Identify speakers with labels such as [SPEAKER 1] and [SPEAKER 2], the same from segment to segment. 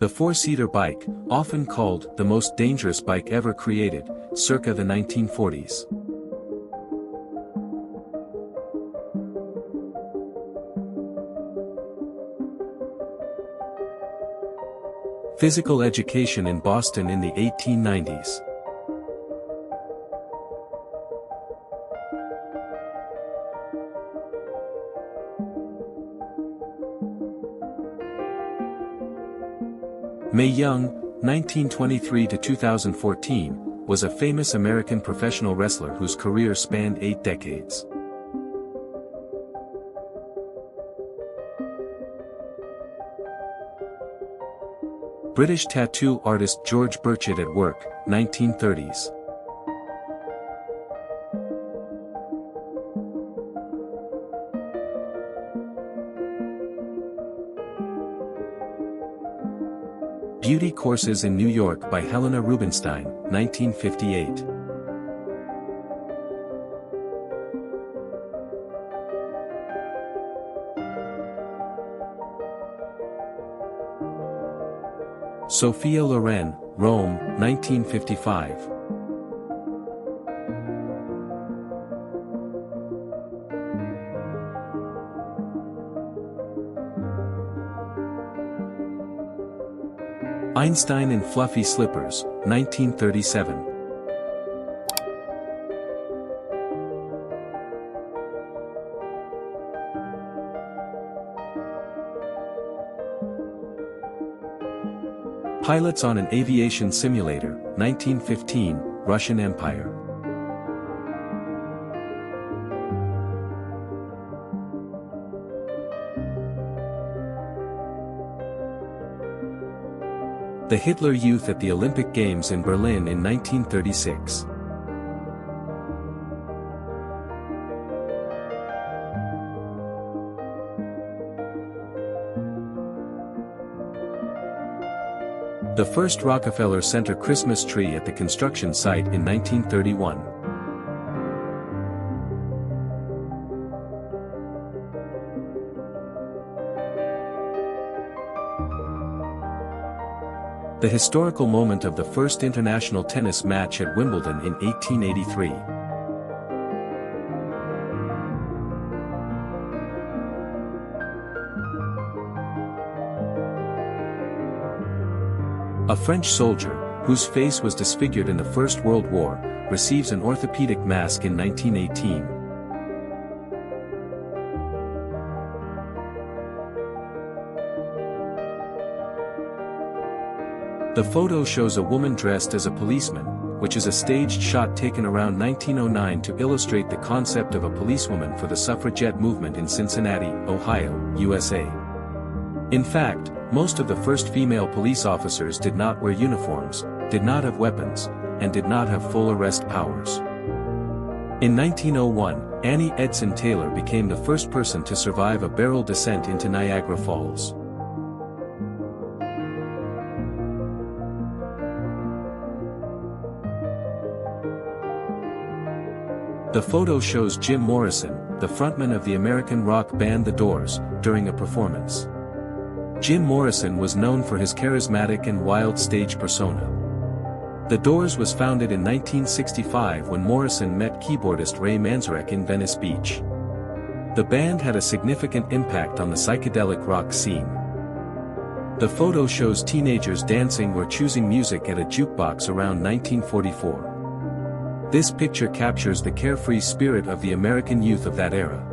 [SPEAKER 1] The four-seater bike, often called the most dangerous bike ever created, circa the 1940s. Physical education in Boston in the 1890s. Mae Young, 1923 to 2014, was a famous American professional wrestler whose career spanned 8 decades. British tattoo artist George Burchett at work, 1930s. Beauty Courses in New York by Helena Rubinstein, 1958. Sophia Loren, Rome, 1955. Einstein in Fluffy Slippers, 1937. Pilots on an Aviation Simulator, 1915, Russian Empire. The Hitler Youth at the Olympic Games in Berlin in 1936. The first Rockefeller Center Christmas tree at the construction site in 1931. The historical moment of the first international tennis match at Wimbledon in 1883. A French soldier, whose face was disfigured in the First World War, receives an orthopedic mask in 1918. The photo shows a woman dressed as a policeman, which is a staged shot taken around 1909 to illustrate the concept of a policewoman for the suffragette movement in Cincinnati, Ohio, USA. In fact, most of the first female police officers did not wear uniforms, did not have weapons, and did not have full arrest powers. In 1901, Annie Edson Taylor became the first person to survive a barrel descent into Niagara Falls. The photo shows Jim Morrison, the frontman of the American rock band The Doors, during a performance. Jim Morrison was known for his charismatic and wild stage persona. The Doors was founded in 1965 when Morrison met keyboardist Ray Manzarek in Venice Beach. The band had a significant impact on the psychedelic rock scene. The photo shows teenagers dancing or choosing music at a jukebox around 1944. This picture captures the carefree spirit of the American youth of that era.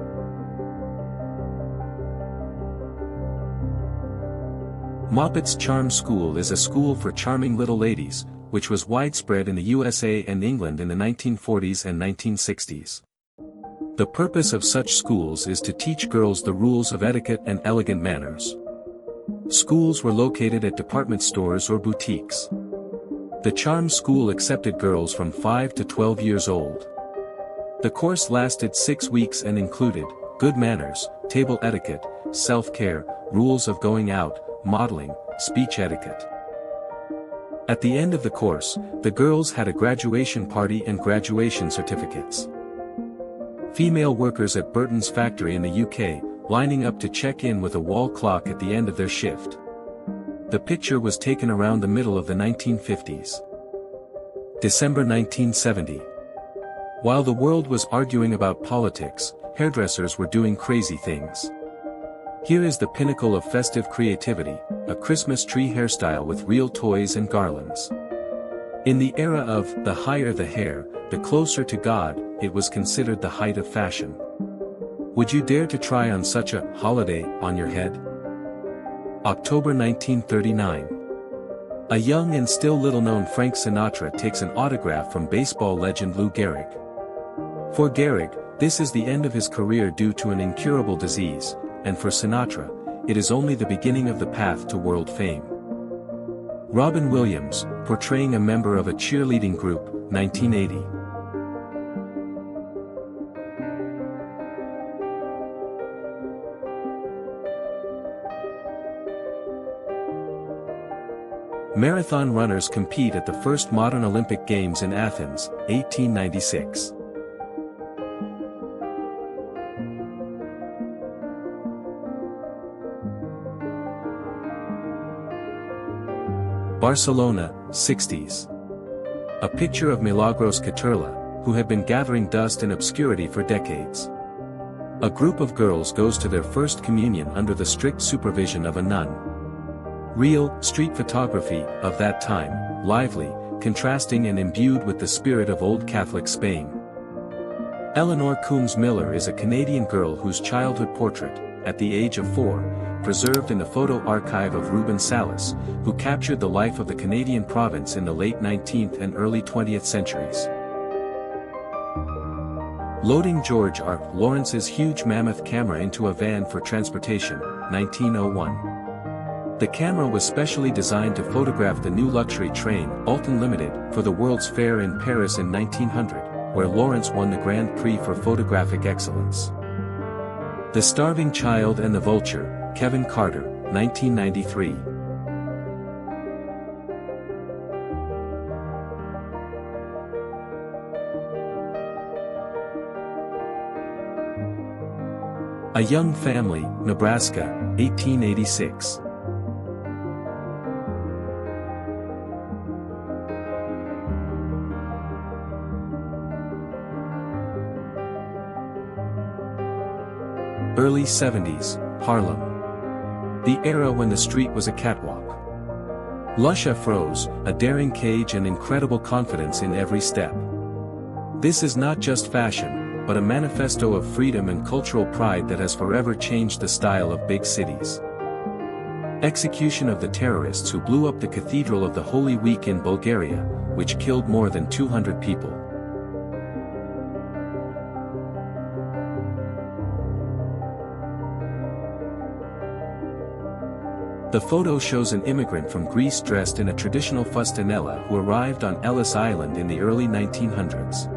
[SPEAKER 1] Moppet's Charm School is a school for charming little ladies, which was widespread in the USA and England in the 1940s and 1960s. The purpose of such schools is to teach girls the rules of etiquette and elegant manners. Schools were located at department stores or boutiques. The Charm School accepted girls from 5 to 12 years old. The course lasted 6 weeks and included good manners, table etiquette, self-care, rules of going out, modeling, speech etiquette. At the end of the course, the girls had a graduation party and graduation certificates. Female workers at Burton's factory in the UK, lining up to check in with a wall clock at the end of their shift. The picture was taken around the middle of the 1950s. December 1970. While the world was arguing about politics, hairdressers were doing crazy things. Here is the pinnacle of festive creativity, a Christmas tree hairstyle with real toys and garlands. In the era of the higher the hair, the closer to God, it was considered the height of fashion. Would you dare to try on such a holiday on your head? October 1939. A young and still little-known Frank Sinatra takes an autograph from baseball legend Lou Gehrig. For Gehrig, this is the end of his career due to an incurable disease, and for Sinatra, it is only the beginning of the path to world fame. Robin Williams, portraying a member of a cheerleading group, 1980. Marathon runners compete at the first modern Olympic Games in Athens, 1896. Barcelona, 60s. A picture of Milagros Caterla, who had been gathering dust and obscurity for decades. A group of girls goes to their first communion under the strict supervision of a nun. Real, street photography, of that time, lively, contrasting and imbued with the spirit of old Catholic Spain. Eleanor Coombs Miller is a Canadian girl whose childhood portrait, at the age of 4, preserved in the photo archive of Ruben Salas, who captured the life of the Canadian province in the late 19th and early 20th centuries. Loading George R. Lawrence's huge mammoth camera into a van for transportation, 1901. The camera was specially designed to photograph the new luxury train, Alton Limited, for the World's Fair in Paris in 1900, where Lawrence won the Grand Prix for photographic excellence. The Starving Child and the Vulture, Kevin Carter, 1993. A Young Family, Nebraska, 1886. Early 70s, Harlem. The era when the street was a catwalk. Lush afros, a daring cage and incredible confidence in every step. This is not just fashion, but a manifesto of freedom and cultural pride that has forever changed the style of big cities. Execution of the terrorists who blew up the Cathedral of the Holy Week in Bulgaria, which killed more than 200 people. The photo shows an immigrant from Greece dressed in a traditional fustanella who arrived on Ellis Island in the early 1900s.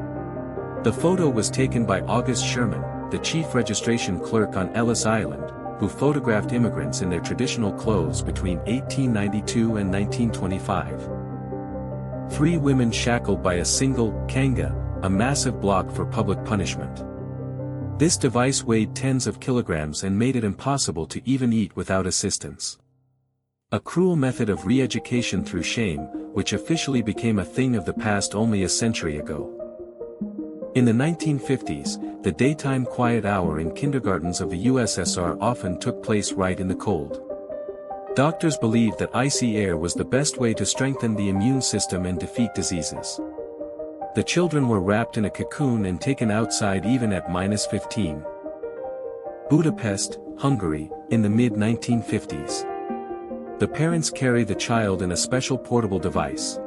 [SPEAKER 1] The photo was taken by August Sherman, the chief registration clerk on Ellis Island, who photographed immigrants in their traditional clothes between 1892 and 1925. 3 women shackled by a single kanga, a massive block for public punishment. This device weighed tens of kilograms and made it impossible to even eat without assistance. A cruel method of re-education through shame, which officially became a thing of the past only a century ago. In the 1950s, the daytime quiet hour in kindergartens of the USSR often took place right in the cold. Doctors believed that icy air was the best way to strengthen the immune system and defeat diseases. The children were wrapped in a cocoon and taken outside even at -15. Budapest, Hungary, in the mid-1950s. The parents carry the child in a special portable device.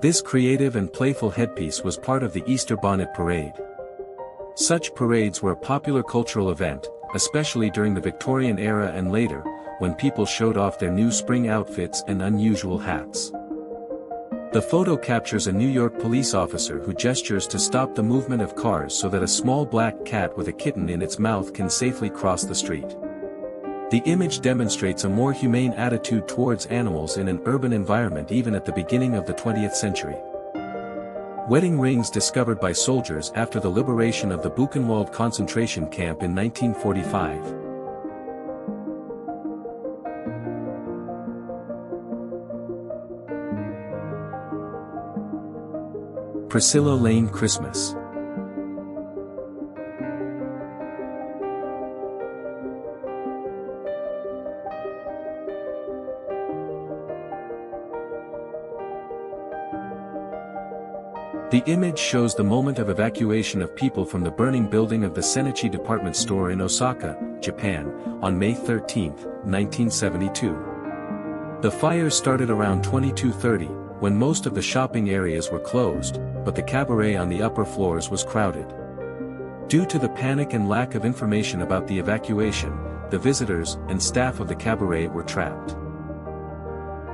[SPEAKER 1] This creative and playful headpiece was part of the Easter bonnet parade. Such parades were a popular cultural event, especially during the Victorian era and later, when people showed off their new spring outfits and unusual hats. The photo captures a New York police officer who gestures to stop the movement of cars so that a small black cat with a kitten in its mouth can safely cross the street. The image demonstrates a more humane attitude towards animals in an urban environment even at the beginning of the 20th century. Wedding rings discovered by soldiers after the liberation of the Buchenwald concentration camp in 1945. Priscilla Lane Christmas. The image shows the moment of evacuation of people from the burning building of the Senichi department store in Osaka, Japan, on May 13, 1972. The fire started around 22:30, when most of the shopping areas were closed, but the cabaret on the upper floors was crowded. Due to the panic and lack of information about the evacuation, the visitors and staff of the cabaret were trapped.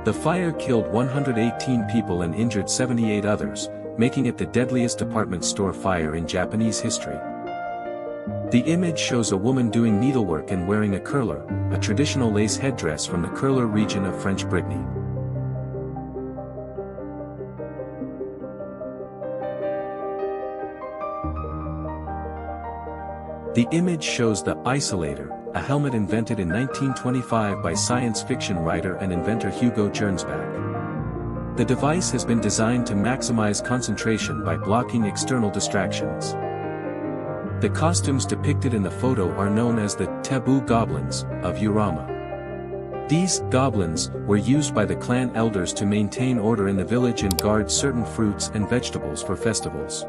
[SPEAKER 1] The fire killed 118 people and injured 78 others, making it the deadliest department store fire in Japanese history. The image shows a woman doing needlework and wearing a curler, a traditional lace headdress from the curler region of French Brittany. The image shows the isolator, a helmet invented in 1925 by science fiction writer and inventor Hugo Gernsback. The device has been designed to maximize concentration by blocking external distractions. The costumes depicted in the photo are known as the taboo goblins of Urama. These goblins were used by the clan elders to maintain order in the village and guard certain fruits and vegetables for festivals.